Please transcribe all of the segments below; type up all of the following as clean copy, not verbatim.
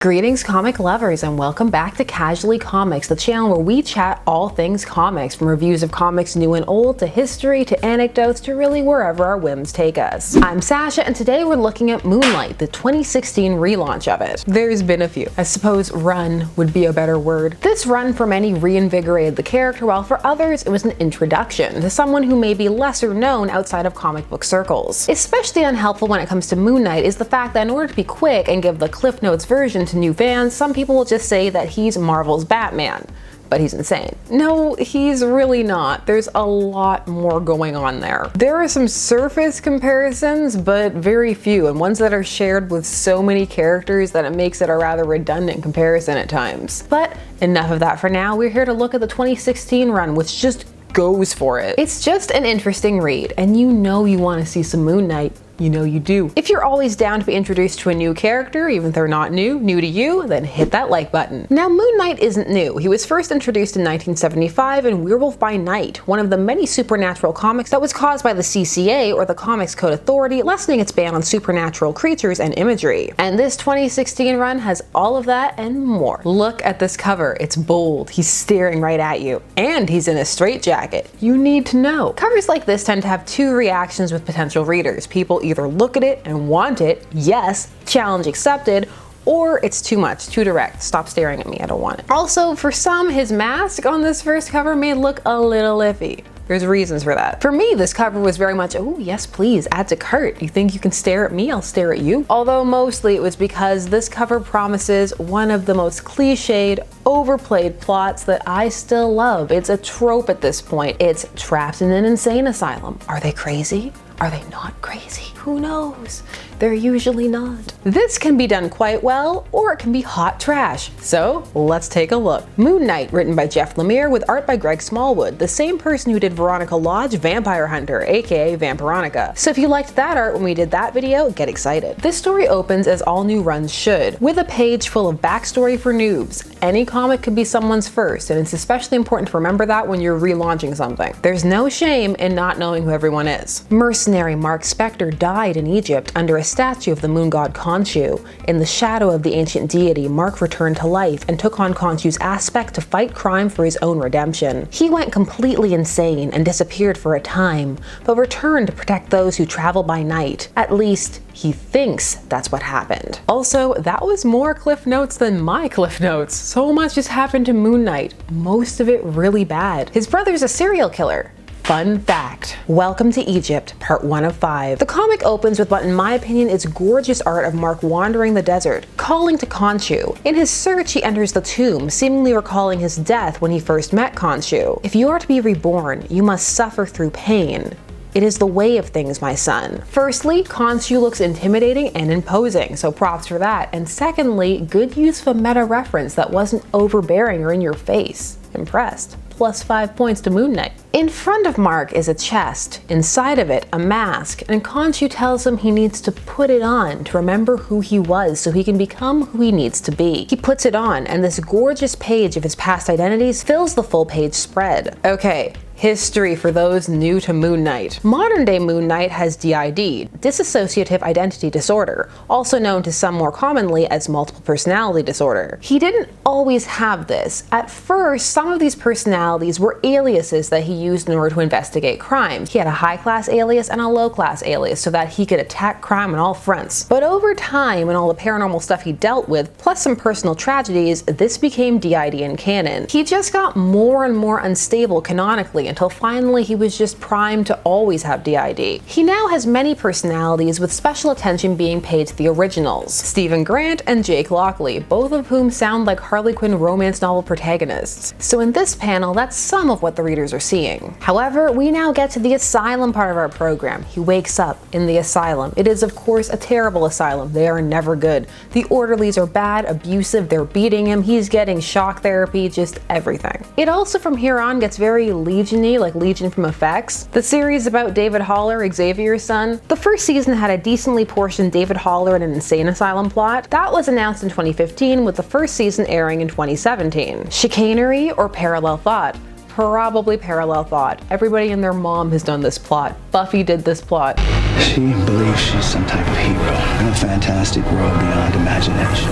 Greetings comic lovers and welcome back to Casually Comics, the channel where we chat all things comics, from reviews of comics new and old to history to anecdotes to really wherever our whims take us. I'm Sasha and today we're looking at Moonlight, the 2016 relaunch of it. There's been a few. I suppose run would be a better word. This run for many reinvigorated the character, while for others it was an introduction to someone who may be lesser known outside of comic book circles. Especially unhelpful when it comes to Moon Knight is the fact that in order to be quick and give the Cliff Notes version to new fans, some people will just say that he's Marvel's Batman, but he's insane. No, he's really not. There's a lot more going on there. There are some surface comparisons, but very few, and ones that are shared with so many characters that it makes it a rather redundant comparison at times. But enough of that for now. We're here to look at the 2016 run, which just goes for it. It's just an interesting read, and you know you want to see some Moon Knight. You know you do. If you're always down to be introduced to a new character, even if they're not new to you, then hit that like button. Now, Moon Knight isn't new. He was first introduced in 1975 in Werewolf by Night, one of the many supernatural comics that was caused by the CCA, or the Comics Code Authority, lessening its ban on supernatural creatures and imagery. And this 2016 run has all of that and more. Look at this cover. It's bold. He's staring right at you. And he's in a straitjacket. You need to know. Covers like this tend to have two reactions with potential readers. People either look at it and want it, yes, challenge accepted, or it's too much, too direct, stop staring at me, I don't want it. Also, for some, his mask on this first cover may look a little iffy. There's reasons for that. For me, this cover was very much, oh yes please, add to cart. You think you can stare at me? I'll stare at you. Although mostly it was because this cover promises one of the most cliched, overplayed plots that I still love. It's a trope at this point. It's trapped in an insane asylum. Are they crazy? Are they not crazy? Who knows? They're usually not. This can be done quite well, or it can be hot trash. So let's take a look. Moon Knight, written by Jeff Lemire with art by Greg Smallwood, the same person who did Veronica Lodge Vampire Hunter, aka Vampironica. So if you liked that art when we did that video, get excited. This story opens as all new runs should, with a page full of backstory for noobs. Any comic could be someone's first, and it's especially important to remember that when you're relaunching something. There's no shame in not knowing who everyone is. Mercenary Marc Spector died in Egypt under a statue of the moon god Khonshu. In the shadow of the ancient deity, Marc returned to life and took on Khonshu's aspect to fight crime for his own redemption. He went completely insane and disappeared for a time, but returned to protect those who travel by night. At least, he thinks that's what happened. Also, that was more Cliff Notes than my Cliff Notes. So much just happened to Moon Knight, most of it really bad. His brother's a serial killer. Fun fact. Welcome to Egypt, part 1 of 5. The comic opens with what in my opinion is gorgeous art of Marc wandering the desert, calling to Khonshu. In his search, he enters the tomb, seemingly recalling his death when he first met Khonshu. If you are to be reborn, you must suffer through pain. It is the way of things, my son. Firstly, Khonshu looks intimidating and imposing, so props for that. And secondly, good use of a meta reference that wasn't overbearing or in your face. Impressed. Plus 5 points to Moon Knight. In front of Marc is a chest, inside of it a mask, and Khonshu tells him he needs to put it on to remember who he was so he can become who he needs to be. He puts it on, and this gorgeous page of his past identities fills the full page spread. Okay. History for those new to Moon Knight. Modern day Moon Knight has DID, dissociative identity disorder, also known to some more commonly as multiple personality disorder. He didn't always have this. At first, some of these personalities were aliases that he used in order to investigate crimes. He had a high-class alias and a low-class alias so that he could attack crime on all fronts. But over time, and all the paranormal stuff he dealt with, plus some personal tragedies, this became DID in canon. He just got more and more unstable canonically, until finally he was just primed to always have DID. He now has many personalities, with special attention being paid to the originals, Stephen Grant and Jake Lockley, both of whom sound like Harley Quinn romance novel protagonists. So in this panel, that's some of what the readers are seeing. However, we now get to the asylum part of our program. He wakes up in the asylum. It is of course a terrible asylum. They are never good. The orderlies are bad, abusive, they're beating him, he's getting shock therapy, just everything. It also from here on gets very Legion-y, like Legion from Effects, the series about David Haller, Xavier's son. The first season had a decently portioned David Haller in an insane asylum plot. That was announced in 2015, with the first season airing in 2017. Chicanery or parallel thought? probably parallel thought. Everybody and their mom has done this plot. Buffy did this plot. She believes she's some type of hero in a fantastic world beyond imagination.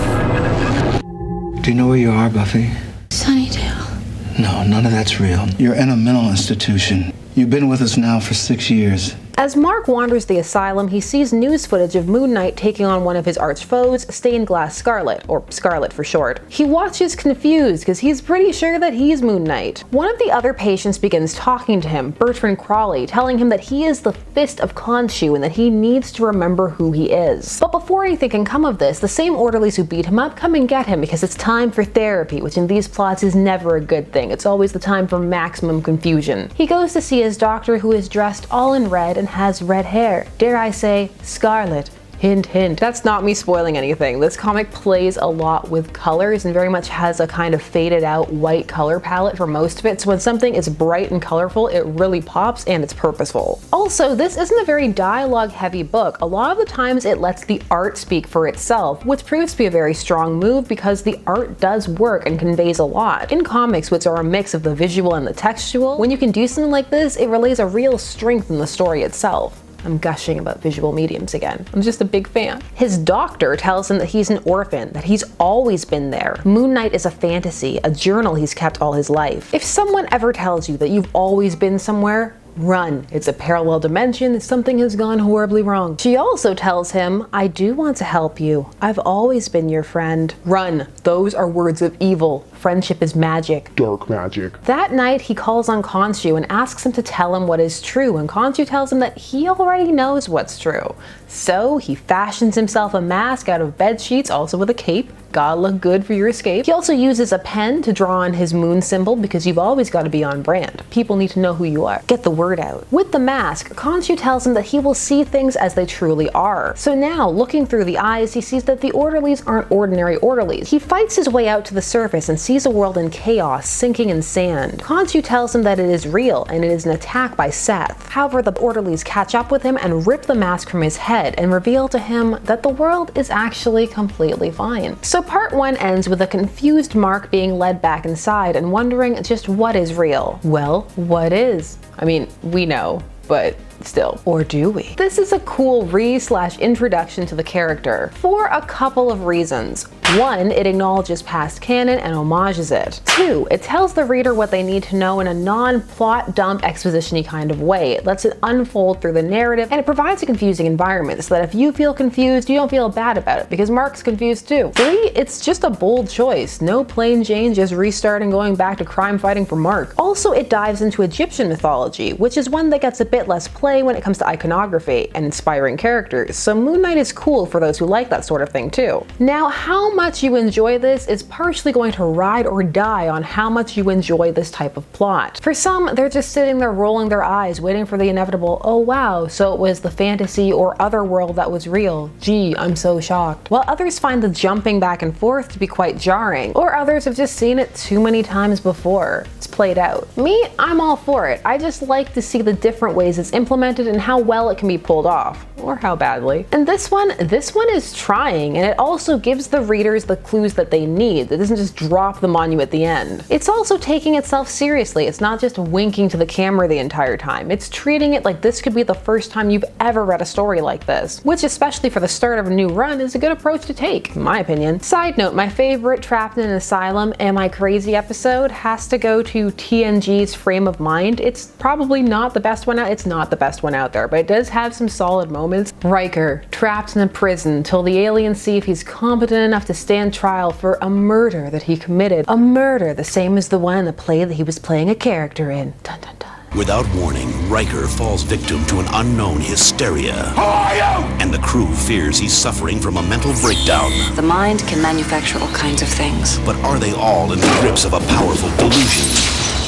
Do you know where you are, Buffy? Sunnydale. No, none of that's real. You're in a mental institution. You've been with us now for 6 years. As Mark wanders the asylum, he sees news footage of Moon Knight taking on one of his arch foes, Stained Glass Scarlet, or Scarlet for short. He watches confused because he's pretty sure that he's Moon Knight. One of the other patients begins talking to him, Bertrand Crawley, telling him that he is the fist of Khonshu and that he needs to remember who he is. But before anything can come of this, the same orderlies who beat him up come and get him because it's time for therapy, which in these plots is never a good thing. It's always the time for maximum confusion. He goes to see his doctor, who is dressed all in red and has red hair. Dare I say, scarlet. Hint, hint. That's not me spoiling anything. This comic plays a lot with colors and very much has a kind of faded out white color palette for most of it. So when something is bright and colorful, it really pops and it's purposeful. Also, this isn't a very dialogue heavy book. A lot of the times it lets the art speak for itself, which proves to be a very strong move because the art does work and conveys a lot. In comics, which are a mix of the visual and the textual, when you can do something like this, it relays a real strength in the story itself. I'm gushing about visual mediums again. I'm just a big fan. His doctor tells him that he's an orphan, that he's always been there. Moon Knight is a fantasy, a journal he's kept all his life. If someone ever tells you that you've always been somewhere, run. It's a parallel dimension. Something has gone horribly wrong. She also tells him, I do want to help you. I've always been your friend. Run. Those are words of evil. Friendship is magic. Dark magic. That night, he calls on Khonshu and asks him to tell him what is true, and Khonshu tells him that he already knows what's true. So he fashions himself a mask out of bed sheets, also with a cape. Gotta look good for your escape. He also uses a pen to draw on his moon symbol because you've always got to be on brand. People need to know who you are. Get the word out. With the mask, Khonshu tells him that he will see things as they truly are. So now, looking through the eyes, he sees that the orderlies aren't ordinary orderlies. He fights his way out to the surface and sees a world in chaos, sinking in sand. Khonshu tells him that it is real and it is an attack by Seth. However, the orderlies catch up with him and rip the mask from his head and reveal to him that the world is actually completely fine. So part 1 ends with a confused Mark being led back inside and wondering just what is real. Well, what is? I mean, we know, but still, or do we? This is a cool introduction to the character for a couple of reasons. 1, it acknowledges past canon and homages it. 2, it tells the reader what they need to know in a non-plot dump exposition-y kind of way. It lets it unfold through the narrative, and it provides a confusing environment so that if you feel confused, you don't feel bad about it because Mark's confused too. 3, it's just a bold choice. No plain Jane just restarting going back to crime fighting for Mark. Also, it dives into Egyptian mythology, which is one that gets a bit less play when it comes to iconography and inspiring characters. So Moon Knight is cool for those who like that sort of thing too. Now, how much you enjoy this is partially going to ride or die on how much you enjoy this type of plot. For some, they're just sitting there rolling their eyes, waiting for the inevitable, oh wow, so it was the fantasy or other world that was real. Gee, I'm so shocked. While others find the jumping back and forth to be quite jarring, or others have just seen it too many times before. It's played out. Me, I'm all for it. I just like to see the different ways it's implemented and how well it can be pulled off, or how badly. And this one is trying, and it also gives the readers the clues that they need. It doesn't just drop them on you at the end. It's also taking itself seriously. It's not just winking to the camera the entire time. It's treating it like this could be the first time you've ever read a story like this, which especially for the start of a new run is a good approach to take, in my opinion. Side note, my favorite Trapped in an Asylum Am I Crazy episode has to go to TNG's Frame of Mind. It's probably not the best one out. It's not the best one out there, but it does have some solid moments. Riker, trapped in a prison till the aliens see if he's competent enough to stand trial for a murder that he committed. A murder the same as the one in the play that he was playing a character in. Dun dun dun. Without warning, Riker falls victim to an unknown hysteria. Who are you? And the crew fears he's suffering from a mental breakdown. The mind can manufacture all kinds of things. But are they all in the grips of a powerful delusion?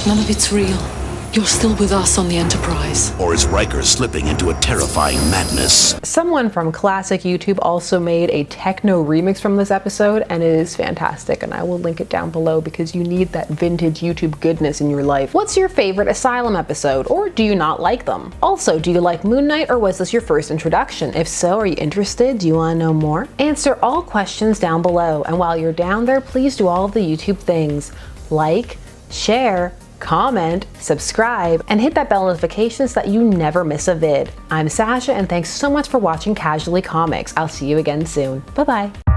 None of it's real. You're still with us on the Enterprise. Or is Riker slipping into a terrifying madness? Someone from classic YouTube also made a techno remix from this episode, and it is fantastic, and I will link it down below because you need that vintage YouTube goodness in your life. What's your favorite Asylum episode, or do you not like them? Also, do you like Moon Knight, or was this your first introduction? If so, are you interested? Do you want to know more? Answer all questions down below, and while you're down there, please do all of the YouTube things. Like, share, comment, subscribe, and hit that bell notification so that you never miss a vid. I'm Sasha, and thanks so much for watching Casually Comics. I'll see you again soon. Bye-bye.